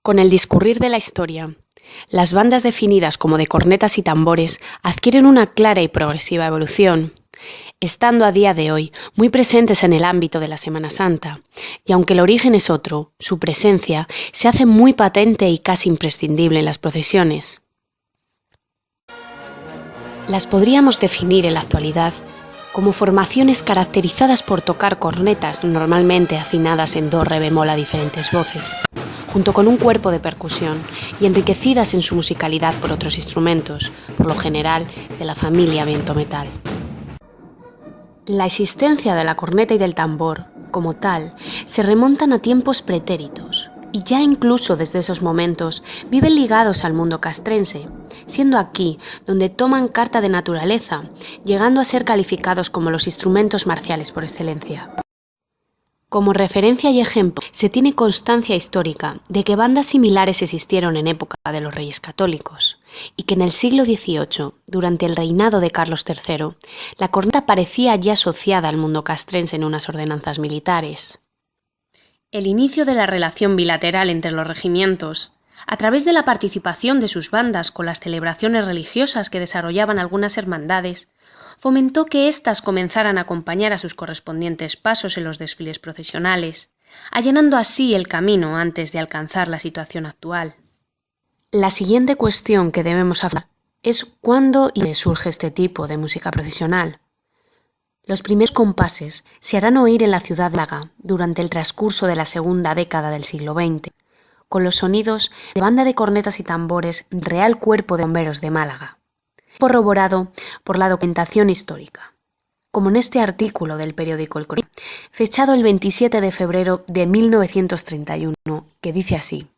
Con el discurrir de la historia, las bandas definidas como de cornetas y tambores adquieren una clara y progresiva evolución, estando a día de hoy muy presentes en el ámbito de la Semana Santa, y aunque el origen es otro, su presencia se hace muy patente y casi imprescindible en las procesiones. Las podríamos definir en la actualidad como formaciones caracterizadas por tocar cornetas normalmente afinadas en do, re bemol a diferentes voces, junto con un cuerpo de percusión y enriquecidas en su musicalidad por otros instrumentos, por lo general de la familia viento-metal. La existencia de la corneta y del tambor, como tal, se remontan a tiempos pretéritos, y ya incluso desde esos momentos viven ligados al mundo castrense, siendo aquí donde toman carta de naturaleza, llegando a ser calificados como los instrumentos marciales por excelencia. Como referencia y ejemplo, se tiene constancia histórica de que bandas similares existieron en época de los Reyes Católicos, y que en el siglo XVIII, durante el reinado de Carlos III, la corneta parecía ya asociada al mundo castrense en unas ordenanzas militares. El inicio de la relación bilateral entre los regimientos, a través de la participación de sus bandas con las celebraciones religiosas que desarrollaban algunas hermandades, fomentó que éstas comenzaran a acompañar a sus correspondientes pasos en los desfiles procesionales, allanando así el camino antes de alcanzar la situación actual. La siguiente cuestión que debemos hablar es cuándo y dónde surge este tipo de música procesional. Los primeros compases se harán oír en la ciudad de Málaga durante el transcurso de la segunda década del siglo XX, con los sonidos de banda de cornetas y tambores Real Cuerpo de Bomberos de Málaga, corroborado por la documentación histórica, como en este artículo del periódico El Cronista, fechado el 27 de febrero de 1931, que dice así: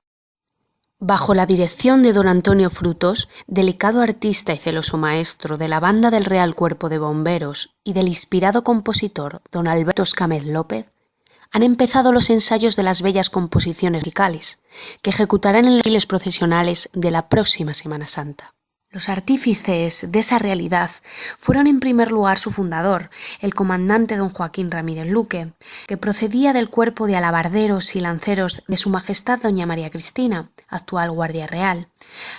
bajo la dirección de don Antonio Frutos, delicado artista y celoso maestro de la banda del Real Cuerpo de Bomberos y del inspirado compositor don Alberto Escámez López, han empezado los ensayos de las bellas composiciones musicales que ejecutarán en los desfiles procesionales de la próxima Semana Santa. Los artífices de esa realidad fueron en primer lugar su fundador, el comandante don Joaquín Ramírez Luque, que procedía del cuerpo de alabarderos y lanceros de su majestad doña María Cristina, actual Guardia Real,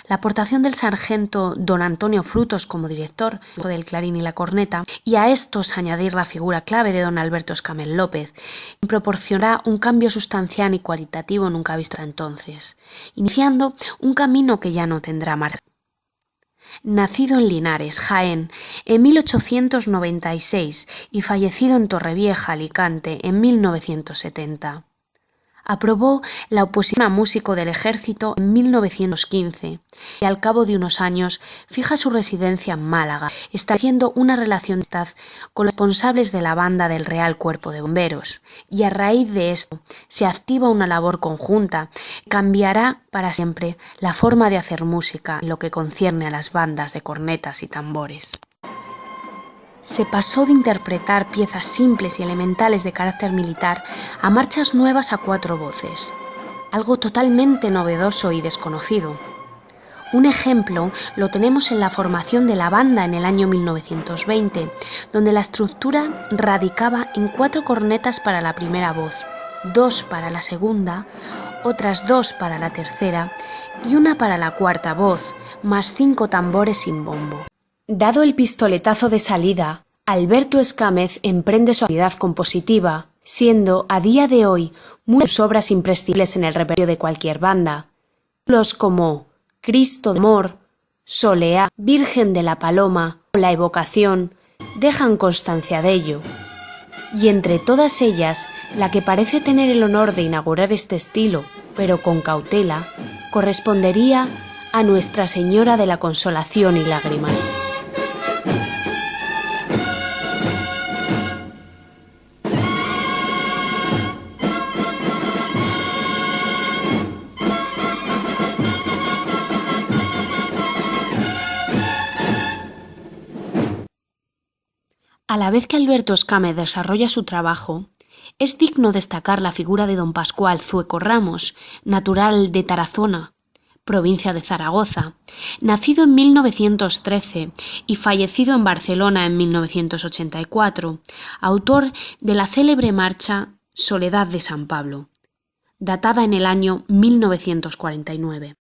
la aportación del sargento don Antonio Frutos como director del clarín y la corneta, y a estos añadir la figura clave de don Alberto Escámez López, y proporcionará un cambio sustancial y cualitativo nunca visto hasta entonces, iniciando un camino que ya no tendrá marcha. Nacido en Linares, Jaén, en 1896 y fallecido en Torrevieja, Alicante, en 1970. Aprobó la oposición a músico del Ejército en 1915 y al cabo de unos años fija su residencia en Málaga, estableciendo una relación de amistad con los responsables de la banda del Real Cuerpo de Bomberos, y a raíz de esto se activa una labor conjunta que cambiará para siempre la forma de hacer música en lo que concierne a las bandas de cornetas y tambores. Se pasó de interpretar piezas simples y elementales de carácter militar a marchas nuevas a 4 voces, algo totalmente novedoso y desconocido. Un ejemplo lo tenemos en la formación de la banda en el año 1920, donde la estructura radicaba en 4 cornetas para la primera voz, 2 para la segunda, otras 2 para la tercera y 1 para la cuarta voz, más 5 tambores sin bombo. Dado el pistoletazo de salida, Alberto Escámez emprende su actividad compositiva, siendo a día de hoy muchas obras imprescindibles en el repertorio de cualquier banda. Títulos como Cristo de Amor, Soleá, Virgen de la Paloma o La Evocación dejan constancia de ello. Y entre todas ellas, la que parece tener el honor de inaugurar este estilo, pero con cautela, correspondería a Nuestra Señora de la Consolación y Lágrimas. A la vez que Alberto Escámez desarrolla su trabajo, es digno destacar la figura de don Pascual Zueco Ramos, natural de Tarazona, provincia de Zaragoza, nacido en 1913 y fallecido en Barcelona en 1984, autor de la célebre marcha Soledad de San Pablo, datada en el año 1949.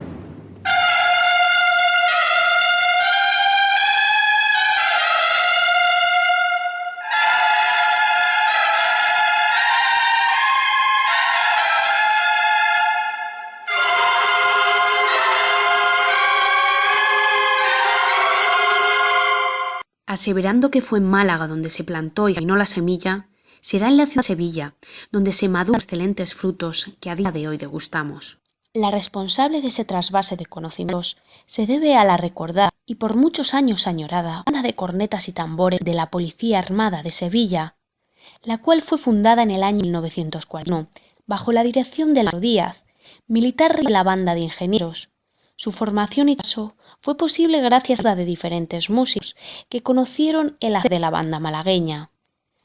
Aseverando que fue en Málaga donde se plantó y germinó la semilla, será en la ciudad de Sevilla donde se maduran excelentes frutos que a día de hoy degustamos. La responsable de ese trasvase de conocimientos se debe a la recordada y por muchos años añorada banda de cornetas y tambores de la Policía Armada de Sevilla, la cual fue fundada en el año 1941 bajo la dirección de Alonso Díaz, militar de la banda de ingenieros. Su formación y paso fue posible gracias a la de diferentes músicos que conocieron el hacer de la banda malagueña.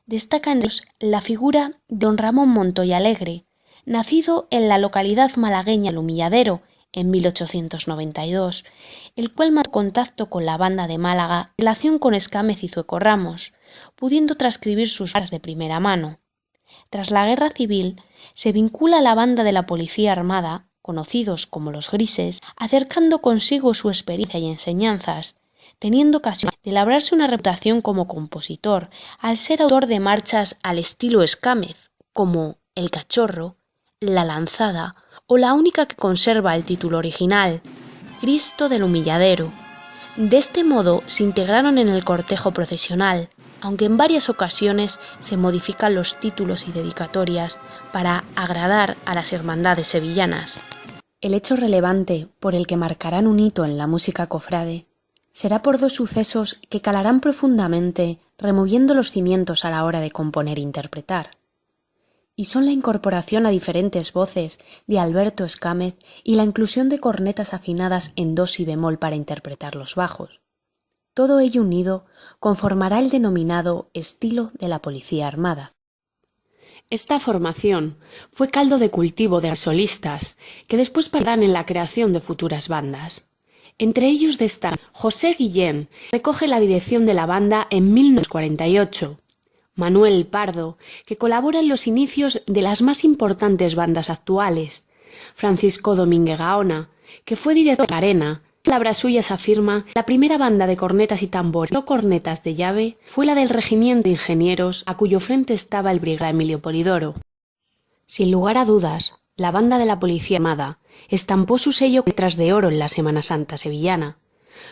Destaca en ellos la figura de don Ramón Montoya Alegre, nacido en la localidad malagueña del Humilladero en 1892, el cual mantuvo contacto con la banda de Málaga en relación con Escámez y Zueco Ramos, pudiendo transcribir sus obras de primera mano. Tras la Guerra Civil, se vincula a la banda de la Policía Armada, conocidos como los Grises, acercando consigo su experiencia y enseñanzas, teniendo ocasión de labrarse una reputación como compositor, al ser autor de marchas al estilo Escámez, como El Cachorro, La Lanzada o la única que conserva el título original, Cristo del Humilladero. De este modo se integraron en el cortejo procesional, aunque en varias ocasiones se modifican los títulos y dedicatorias para agradar a las hermandades sevillanas. El hecho relevante por el que marcarán un hito en la música cofrade será por dos sucesos que calarán profundamente, removiendo los cimientos a la hora de componer e interpretar. Y son la incorporación a diferentes voces de Alberto Escámez y la inclusión de cornetas afinadas en do si bemol para interpretar los bajos. Todo ello unido conformará el denominado estilo de la Policía Armada. Esta formación fue caldo de cultivo de solistas que después pararon en la creación de futuras bandas. Entre ellos destaca José Guillén, que recoge la dirección de la banda en 1948, Manuel Pardo, que colabora en los inicios de las más importantes bandas actuales, Francisco Domínguez Gaona, que fue director de la Arena. Palabras suyas afirma, la primera banda de cornetas y tambores o cornetas de llave fue la del Regimiento de Ingenieros, a cuyo frente estaba el brigadier Emilio Polidoro. Sin lugar a dudas, la banda de la Policía Armada estampó su sello con letras de oro en la Semana Santa sevillana.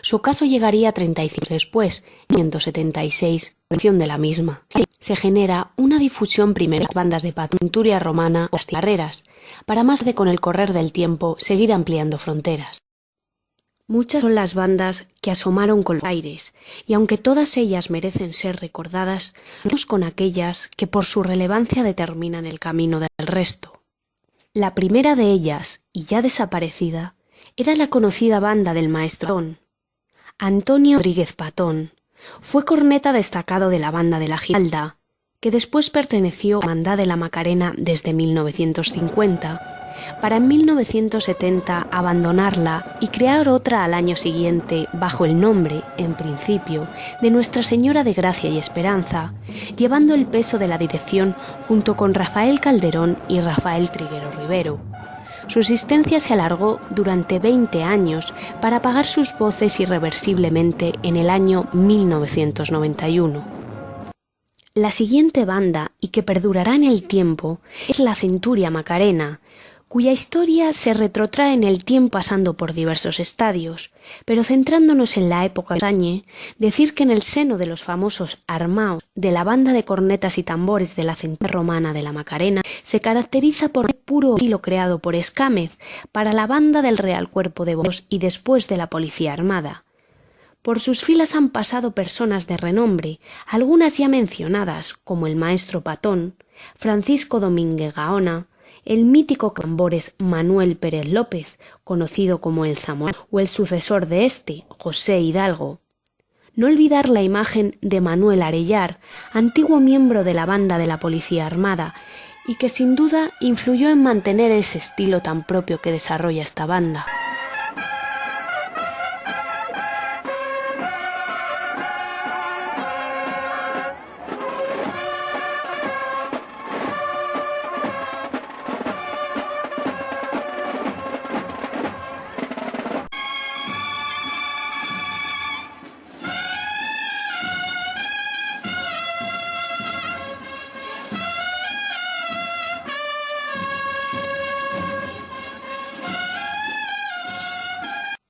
Su ocaso llegaría 35 años después, en 1976, versión de la misma. Se genera una difusión primero en las bandas de pintura romana o las carreras, para más de con el correr del tiempo seguir ampliando fronteras. Muchas son las bandas que asomaron con los aires, y aunque todas ellas merecen ser recordadas, nos con aquellas que por su relevancia determinan el camino del resto. La primera de ellas, y ya desaparecida, era la conocida banda del maestro Patón. Antonio Rodríguez Patón fue corneta destacado de la banda de la Giralda, que después perteneció a la Hermandad de la Macarena desde 1950, para en 1970 abandonarla y crear otra al año siguiente bajo el nombre, en principio, de Nuestra Señora de Gracia y Esperanza, llevando el peso de la dirección junto con Rafael Calderón y Rafael Triguero Rivero. Su existencia se alargó durante 20 años para apagar sus voces irreversiblemente en el año 1991. La siguiente banda, y que perdurará en el tiempo, es la Centuria Macarena, cuya historia se retrotrae en el tiempo pasando por diversos estadios, pero centrándonos en la época de Sañe, decir que en el seno de los famosos armaos de la banda de cornetas y tambores de la Centuria Romana de la Macarena se caracteriza por el puro estilo creado por Escámez para la banda del Real Cuerpo de Bomberos y después de la Policía Armada. Por sus filas han pasado personas de renombre, algunas ya mencionadas, como el maestro Patón, Francisco Domínguez Gaona, el mítico tambores Manuel Pérez López, conocido como el Zamorano, o el sucesor de este, José Hidalgo. No olvidar la imagen de Manuel Arellar, antiguo miembro de la banda de la Policía Armada, y que sin duda influyó en mantener ese estilo tan propio que desarrolla esta banda.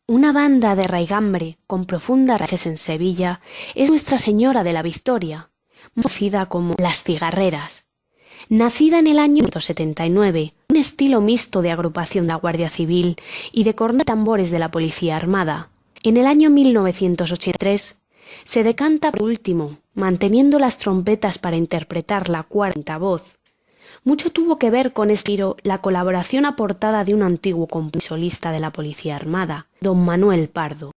Una banda de raigambre con profundas raíces en Sevilla es Nuestra Señora de la Victoria, conocida como Las Cigarreras. Nacida en el año 1979, un estilo mixto de agrupación de la Guardia Civil y de cornetas y tambores de la Policía Armada, en el año 1983 se decanta por último, manteniendo las trompetas para interpretar la cuarta voz. Mucho tuvo que ver con este giro la colaboración aportada de un antiguo solista de la Policía Armada, don Manuel Pardo.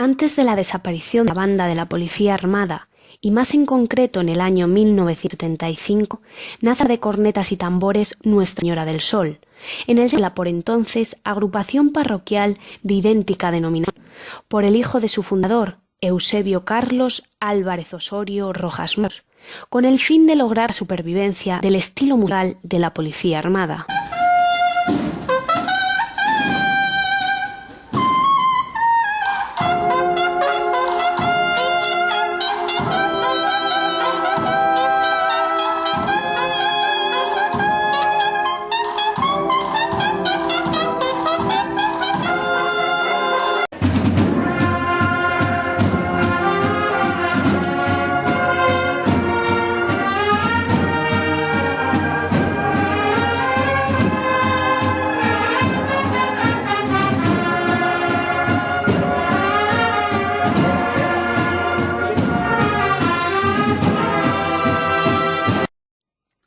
Antes de la desaparición de la banda de la Policía Armada, y más en concreto en el año 1975, nace de cornetas y tambores Nuestra Señora del Sol, en el de la por entonces agrupación parroquial de idéntica denominación, por el hijo de su fundador, Eusebio Carlos Álvarez Osorio Rojas Mos, con el fin de lograr la supervivencia del estilo musical de la Policía Armada.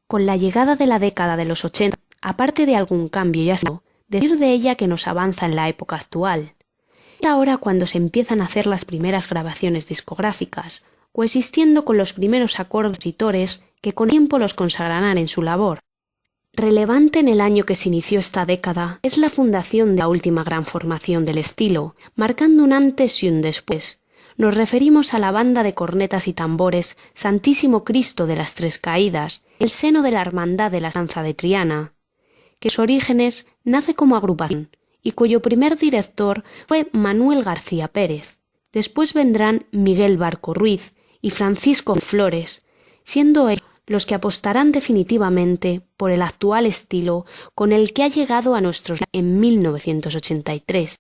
Con la llegada de la década de los 80, aparte de algún cambio ya sido, decir de ella que nos avanza en la época actual. Y ahora cuando se empiezan a hacer las primeras grabaciones discográficas, coexistiendo con los primeros compositores que con tiempo los consagrarán en su labor. Relevante en el año que se inició esta década es la fundación de la última gran formación del estilo, marcando un antes y un después. Nos referimos a la banda de cornetas y tambores Santísimo Cristo de las Tres Caídas, el seno de la Hermandad de la Sanza de Triana, que en sus orígenes nace como agrupación y cuyo primer director fue Manuel García Pérez. Después vendrán Miguel Barco Ruiz y Francisco Flores, siendo ellos los que apostarán definitivamente por el actual estilo con el que ha llegado a nuestros días en 1983.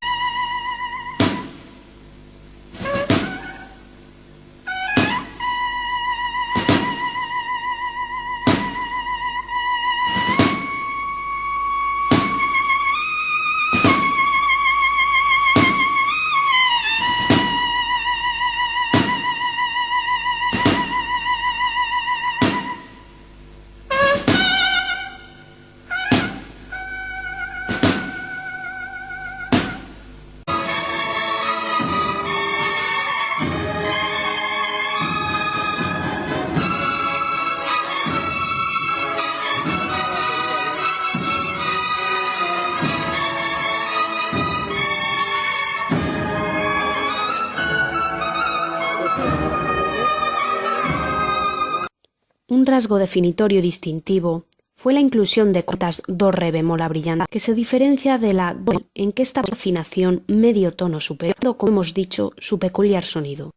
Un rasgo definitorio distintivo fue la inclusión de cuerdas do re bemol abrillanta, que se diferencia de la do en que esta afinación medio tono superior, como hemos dicho, su peculiar sonido.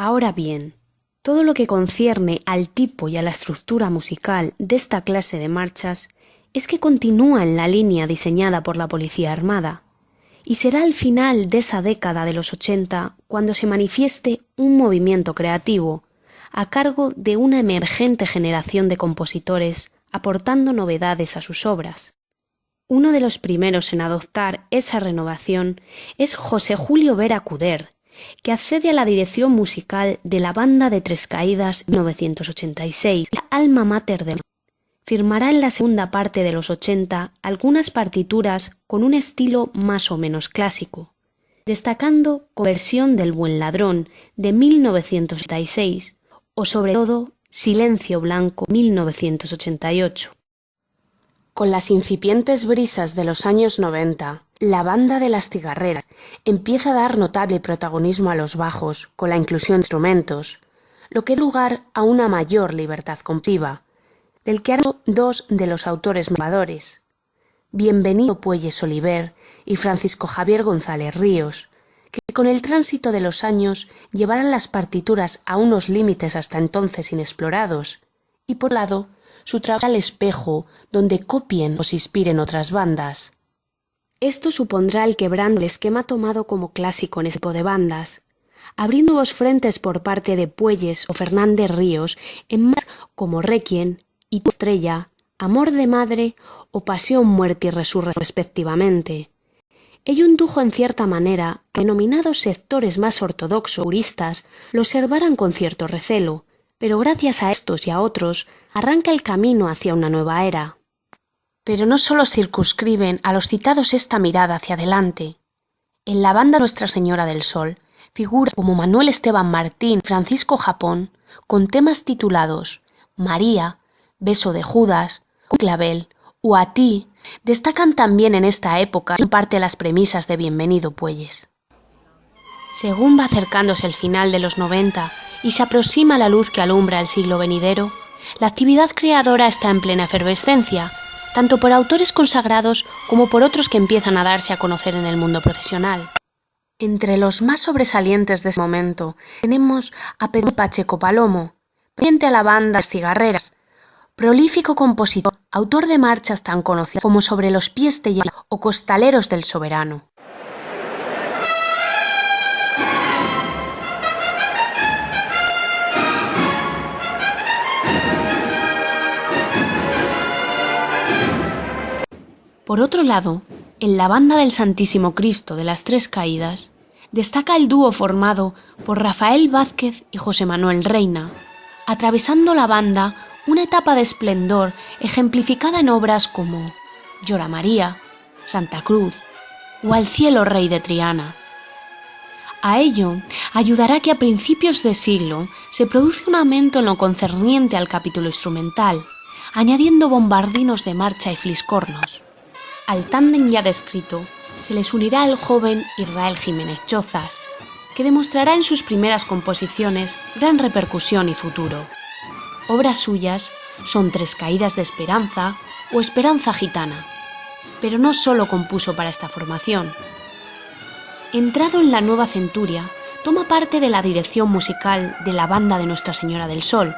Ahora bien, todo lo que concierne al tipo y a la estructura musical de esta clase de marchas es que continúa en la línea diseñada por la Policía Armada, y será al final de esa década de los 80 cuando se manifieste un movimiento creativo a cargo de una emergente generación de compositores aportando novedades a sus obras. Uno de los primeros en adoptar esa renovación es José Julio Vera Cuder, que accede a la dirección musical de la Banda de Tres Caídas 1986, la alma mater de. Firmará en la segunda parte de los 80 algunas partituras con un estilo más o menos clásico, destacando Conversión del Buen Ladrón de 1986 o sobre todo Silencio Blanco 1988. Con las incipientes brisas de los años 90, la Banda de las Cigarreras empieza a dar notable protagonismo a los bajos con la inclusión de instrumentos, lo que da lugar a una mayor libertad compositiva, del que han sido dos de los autores innovadores, Bienvenido Puelles Oliver y Francisco Javier González Ríos, que con el tránsito de los años llevarán las partituras a unos límites hasta entonces inexplorados, y por lado, su trabajo al espejo donde copien o se inspiren otras bandas. Esto supondrá el quebranto del esquema tomado como clásico en este tipo de bandas, abriendo nuevos frentes por parte de Puelles o Fernández Ríos en más como Requiem y Tu Estrella, Amor de Madre o Pasión, Muerte y Resurrección respectivamente. Ello indujo en cierta manera que denominados sectores más ortodoxos puristas lo observaran con cierto recelo, pero gracias a estos y a otros arranca el camino hacia una nueva era. Pero no solo circunscriben a los citados esta mirada hacia adelante. En la Banda Nuestra Señora del Sol figuras como Manuel Esteban Martín y Francisco Japón con temas titulados María, Beso de Judas, Clavel o A ti destacan también en esta época en parte las premisas de Bienvenido Puelles. Según va acercándose el final de los 90 y se aproxima la luz que alumbra el siglo venidero, la actividad creadora está en plena efervescencia, tanto por autores consagrados como por otros que empiezan a darse a conocer en el mundo profesional. Entre los más sobresalientes de ese momento tenemos a Pedro Pacheco Palomo, perteneciente a la Banda Las Cigarreras, prolífico compositor, autor de marchas tan conocidas como Sobre los pies de hielo o Costaleros del Soberano. Por otro lado, en la Banda del Santísimo Cristo de las Tres Caídas, destaca el dúo formado por Rafael Vázquez y José Manuel Reina, atravesando la banda una etapa de esplendor ejemplificada en obras como Llora María, Santa Cruz o Al cielo Rey de Triana. A ello ayudará que a principios de siglo se produce un aumento en lo concerniente al capítulo instrumental, añadiendo bombardinos de marcha y fliscornos. Al tándem ya descrito se les unirá el joven Israel Jiménez Chozas, que demostrará en sus primeras composiciones gran repercusión y futuro. Obras suyas son Tres Caídas de Esperanza o Esperanza Gitana, pero no solo compuso para esta formación. Entrado en la nueva centuria, toma parte de la dirección musical de la Banda de Nuestra Señora del Sol,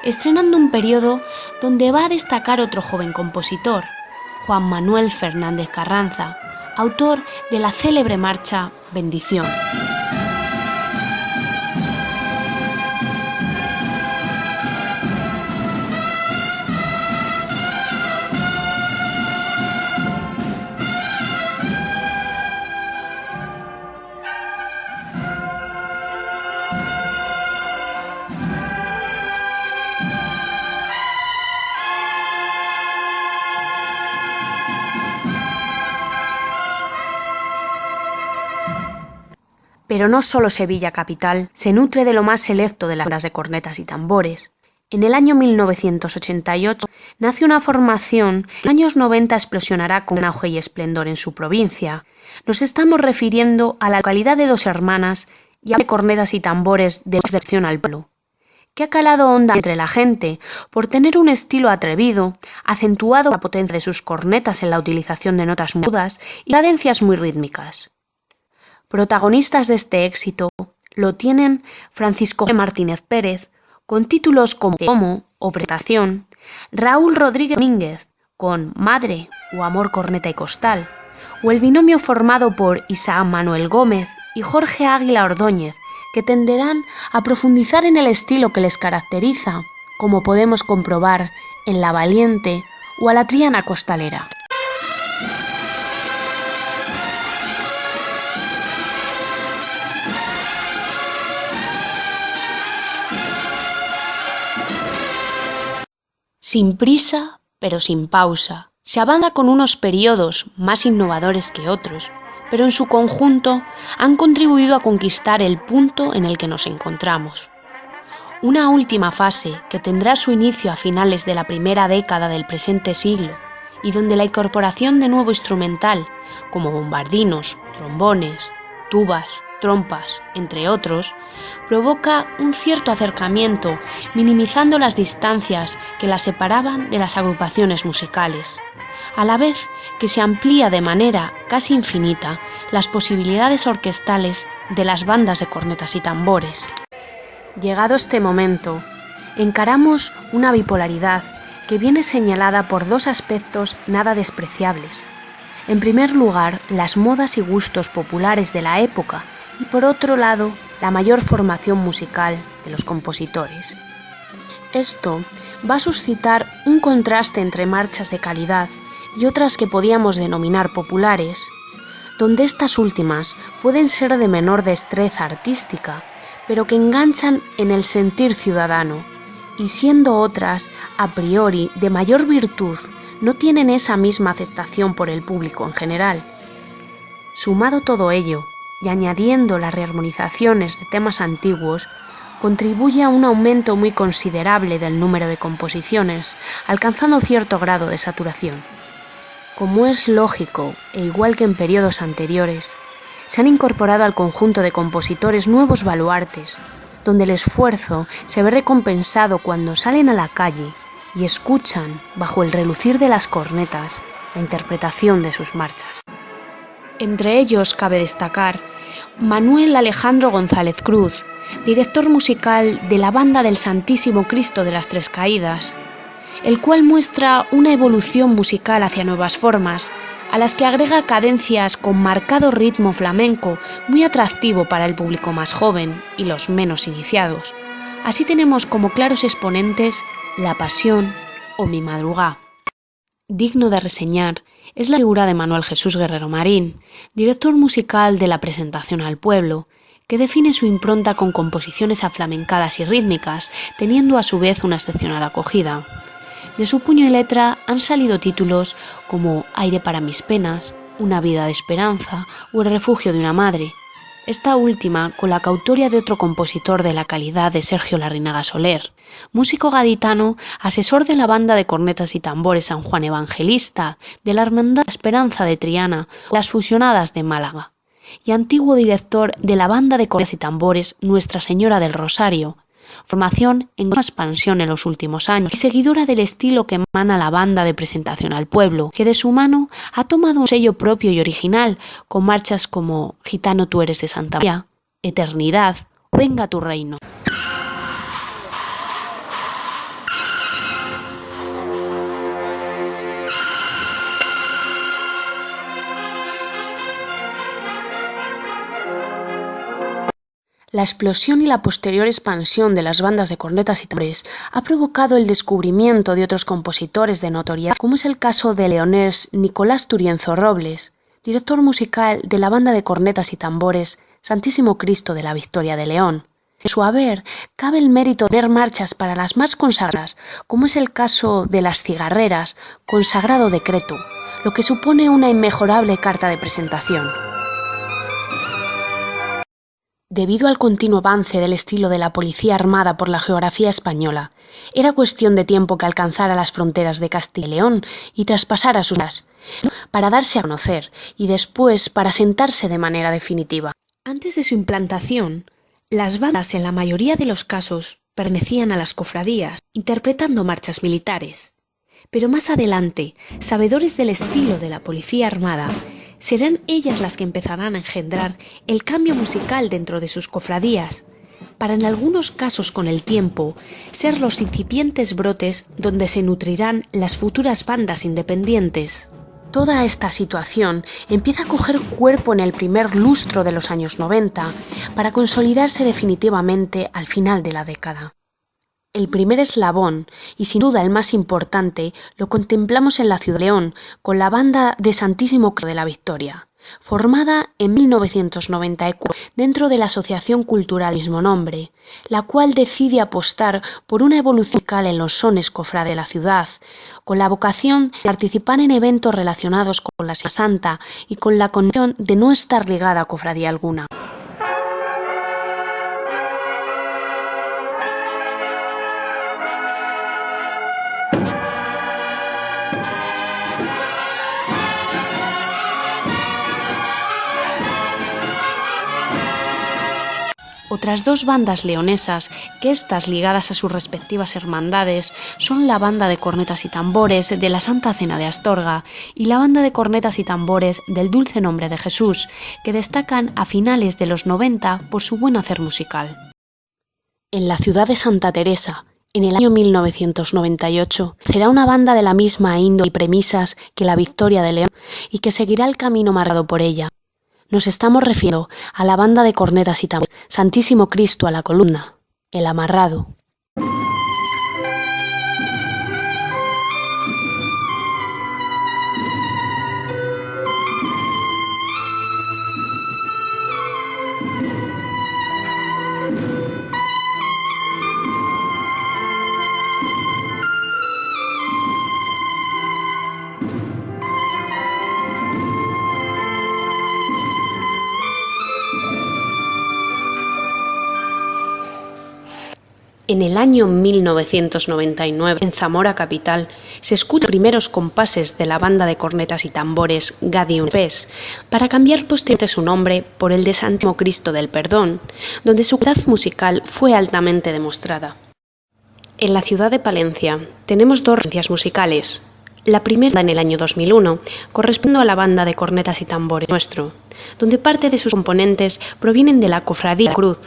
estrenando un periodo donde va a destacar otro joven compositor, Juan Manuel Fernández Carranza, autor de la célebre marcha Bendición. Pero no solo Sevilla capital se nutre de lo más selecto de las bandas de cornetas y tambores. En el año 1988 nace una formación que en los años 90 explosionará con auge y esplendor en su provincia. Nos estamos refiriendo a la localidad de Dos Hermanas y a cornetas y tambores de dirección al pueblo, que ha calado honda entre la gente por tener un estilo atrevido, acentuado por la potencia de sus cornetas en la utilización de notas mudas y cadencias muy rítmicas. Protagonistas de este éxito lo tienen Francisco Martínez Pérez, con títulos como Como o Presentación, Raúl Rodríguez Domínguez, con Madre o Amor, Corneta y Costal, o el binomio formado por Isaac Manuel Gómez y Jorge Águila Ordóñez, que tenderán a profundizar en el estilo que les caracteriza, como podemos comprobar en La Valiente o a la Triana Costalera. Sin prisa, pero sin pausa. Se avanza con unos periodos más innovadores que otros, pero en su conjunto han contribuido a conquistar el punto en el que nos encontramos. Una última fase que tendrá su inicio a finales de la primera década del presente siglo y donde la incorporación de nuevo instrumental, como bombardinos, trombones, tubas, trompas, entre otros, provoca un cierto acercamiento, minimizando las distancias que las separaban de las agrupaciones musicales, a la vez que se amplía de manera casi infinita las posibilidades orquestales de las bandas de cornetas y tambores. Llegado este momento, encaramos una bipolaridad que viene señalada por dos aspectos nada despreciables. En primer lugar, las modas y gustos populares de la época y por otro lado, la mayor formación musical de los compositores. Esto va a suscitar un contraste entre marchas de calidad y otras que podíamos denominar populares, donde estas últimas pueden ser de menor destreza artística, pero que enganchan en el sentir ciudadano, y siendo otras, a priori, de mayor virtud, no tienen esa misma aceptación por el público en general. Sumado todo ello, y añadiendo las rearmonizaciones de temas antiguos, contribuye a un aumento muy considerable del número de composiciones, alcanzando cierto grado de saturación. Como es lógico, e igual que en periodos anteriores, se han incorporado al conjunto de compositores nuevos baluartes, donde el esfuerzo se ve recompensado cuando salen a la calle y escuchan, bajo el relucir de las cornetas, la interpretación de sus marchas. Entre ellos cabe destacar Manuel Alejandro González Cruz, director musical de la Banda del Santísimo Cristo de las Tres Caídas, el cual muestra una evolución musical hacia nuevas formas, a las que agrega cadencias con marcado ritmo flamenco muy atractivo para el público más joven y los menos iniciados. Así tenemos como claros exponentes La Pasión o Mi Madrugá. Digno de reseñar es la figura de Manuel Jesús Guerrero Marín, director musical de La Presentación al Pueblo, que define su impronta con composiciones aflamencadas y rítmicas, teniendo a su vez una excepcional acogida. De su puño y letra han salido títulos como Aire para mis penas, Una vida de esperanza o El refugio de una madre, esta última con la coautoría de otro compositor de la calidad de Sergio Larrinaga Soler, músico gaditano, asesor de la Banda de Cornetas y Tambores San Juan Evangelista, de la Hermandad Esperanza de Triana o Las Fusionadas de Málaga, y antiguo director de la Banda de Cornetas y Tambores Nuestra Señora del Rosario, formación en gran expansión en los últimos años y seguidora del estilo que emana la Banda de Presentación al Pueblo, que de su mano ha tomado un sello propio y original con marchas como Gitano tú eres de Santa María, Eternidad o Venga tu reino. La explosión y la posterior expansión de las bandas de cornetas y tambores ha provocado el descubrimiento de otros compositores de notoriedad, como es el caso de leonés Nicolás Turienzo Robles, director musical de la Banda de Cornetas y Tambores Santísimo Cristo de la Victoria de León. En su haber cabe el mérito de tener marchas para las más consagradas, como es el caso de Las Cigarreras, con Sagrado Decreto, lo que supone una inmejorable carta de presentación. Debido al continuo avance del estilo de la policía armada por la geografía española, era cuestión de tiempo que alcanzara las fronteras de Castilla y León y traspasara sus fronteras, para darse a conocer y después para asentarse de manera definitiva. Antes de su implantación, las bandas en la mayoría de los casos pertenecían a las cofradías, interpretando marchas militares. Pero más adelante, sabedores del estilo de la policía armada, serán ellas las que empezarán a engendrar el cambio musical dentro de sus cofradías, para en algunos casos con el tiempo ser los incipientes brotes donde se nutrirán las futuras bandas independientes. Toda esta situación empieza a coger cuerpo en el primer lustro de los años 90 para consolidarse definitivamente al final de la década. El primer eslabón, y sin duda el más importante, lo contemplamos en la ciudad de León, con la Banda de Santísimo Cristo de la Victoria, formada en 1994 dentro de la Asociación Cultural mismo nombre, la cual decide apostar por una evolución musical en los sones cofrades de la ciudad, con la vocación de participar en eventos relacionados con la Semana Santa y con la condición de no estar ligada a cofradía alguna. Otras dos bandas leonesas, que estas ligadas a sus respectivas hermandades, son la Banda de Cornetas y Tambores de la Santa Cena de Astorga y la Banda de Cornetas y Tambores del Dulce Nombre de Jesús, que destacan a finales de los 90 por su buen hacer musical. En la ciudad de Santa Teresa, en el año 1998, será una banda de la misma índole y premisas que la Victoria de León y que seguirá el camino marcado por ella. Nos estamos refiriendo a la Banda de Cornetas y Tambores Santísimo Cristo a la Columna, el Amarrado. En el año 1999, en Zamora capital, se escuchan los primeros compases de la Banda de Cornetas y Tambores Gaudium et Spes, para cambiar posteriormente su nombre por el de Santísimo Cristo del Perdón, donde su calidad musical fue altamente demostrada. En la ciudad de Palencia tenemos dos referencias musicales. La primera en el año 2001, correspondiendo a la Banda de Cornetas y Tambores Nuestro, donde parte de sus componentes provienen de la Cofradía de la Cruz.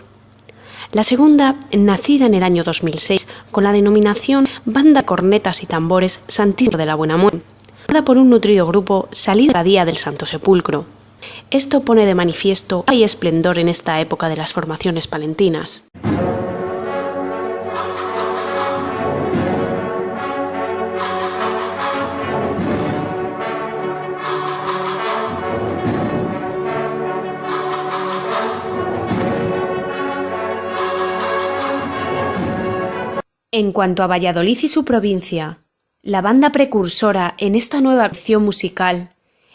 La segunda, nacida en el año 2006, con la denominación Banda de Cornetas y Tambores Santísimo de la Buena Muerte, formada por un nutrido grupo salido de la Día del Santo Sepulcro. Esto pone de manifiesto hay esplendor en esta época de las formaciones palentinas. En cuanto a Valladolid y su provincia, la banda precursora en esta nueva acción musical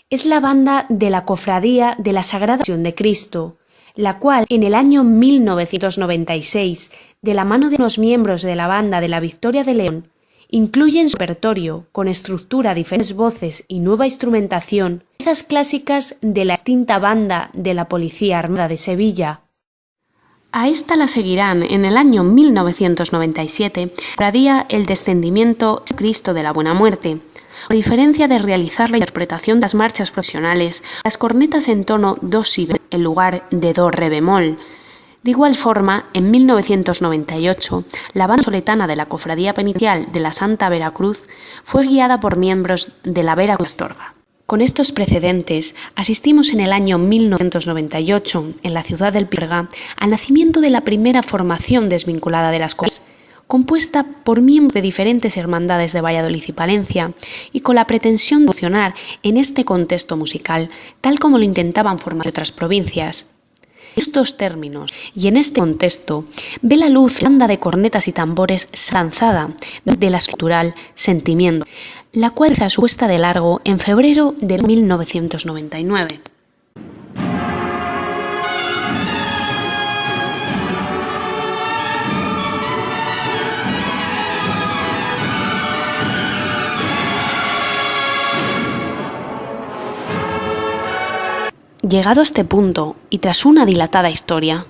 es la banda de la Cofradía de la Sagrada Pasión de Cristo, la cual en el año 1996, de la mano de unos miembros de la banda de la Victoria de León, incluye en su repertorio, con estructura, diferentes voces y nueva instrumentación, piezas clásicas de la extinta banda de la Policía Armada de Sevilla. A esta la seguirán en el año 1997, cofradía El Descendimiento de Cristo de la Buena Muerte. A diferencia de realizar la interpretación de las marchas profesionales, las cornetas en tono do si bemol en lugar de do re bemol. De igual forma, en 1998, la banda soletana de la Cofradía Penitencial de la Santa Veracruz fue guiada por miembros de la Veracruz Astorga. Con estos precedentes, asistimos en el año 1998, en la ciudad del Pirga, al nacimiento de la primera formación desvinculada de las cofradías, compuesta por miembros de diferentes hermandades de Valladolid y Palencia, y con la pretensión de funcionar en este contexto musical, tal como lo intentaban formar otras provincias. En estos términos y en este contexto, ve la luz la banda de cornetas y tambores lanzada de la cultural Sentimiento, la cual realiza su puesta de largo en febrero de 1999. Llegado a este punto, y tras una dilatada historia,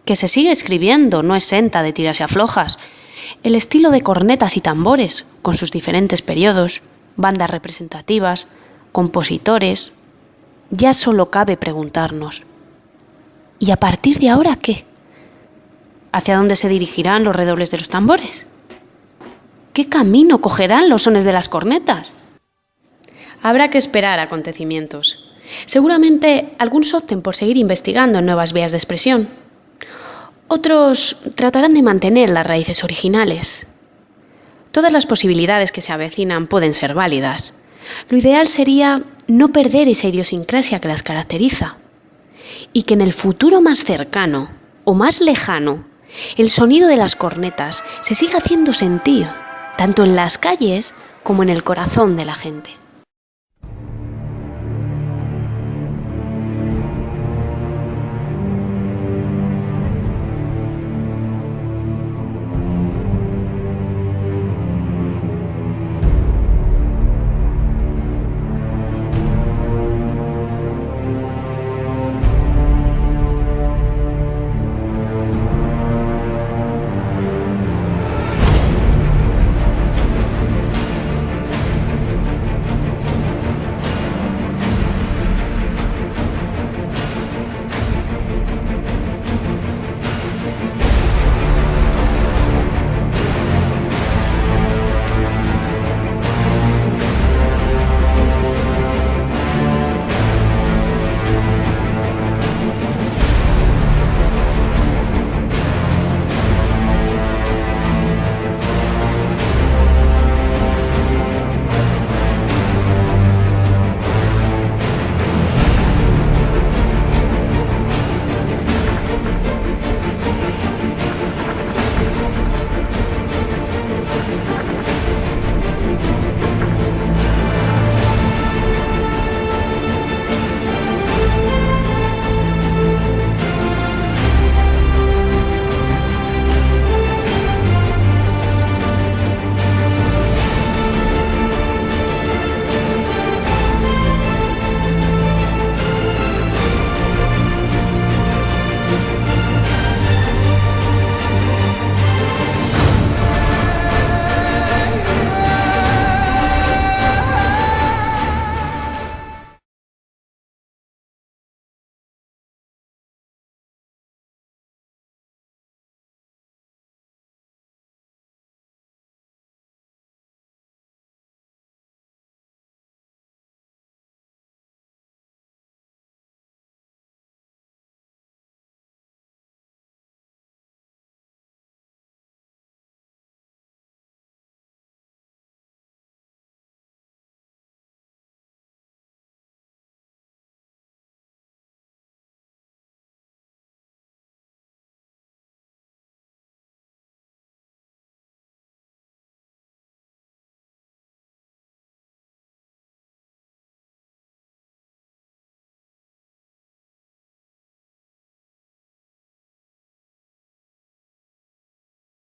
que se sigue escribiendo, no exenta de tiras y aflojas, el estilo de cornetas y tambores, con sus diferentes periodos, bandas representativas, compositores, ya solo cabe preguntarnos, ¿y a partir de ahora qué? ¿Hacia dónde se dirigirán los redobles de los tambores? ¿Qué camino cogerán los sones de las cornetas? Habrá que esperar acontecimientos. Seguramente algunos opten por seguir investigando en nuevas vías de expresión. Otros tratarán de mantener las raíces originales. Todas las posibilidades que se avecinan pueden ser válidas. Lo ideal sería no perder esa idiosincrasia que las caracteriza y que en el futuro más cercano o más lejano el sonido de las cornetas se siga haciendo sentir tanto en las calles como en el corazón de la gente.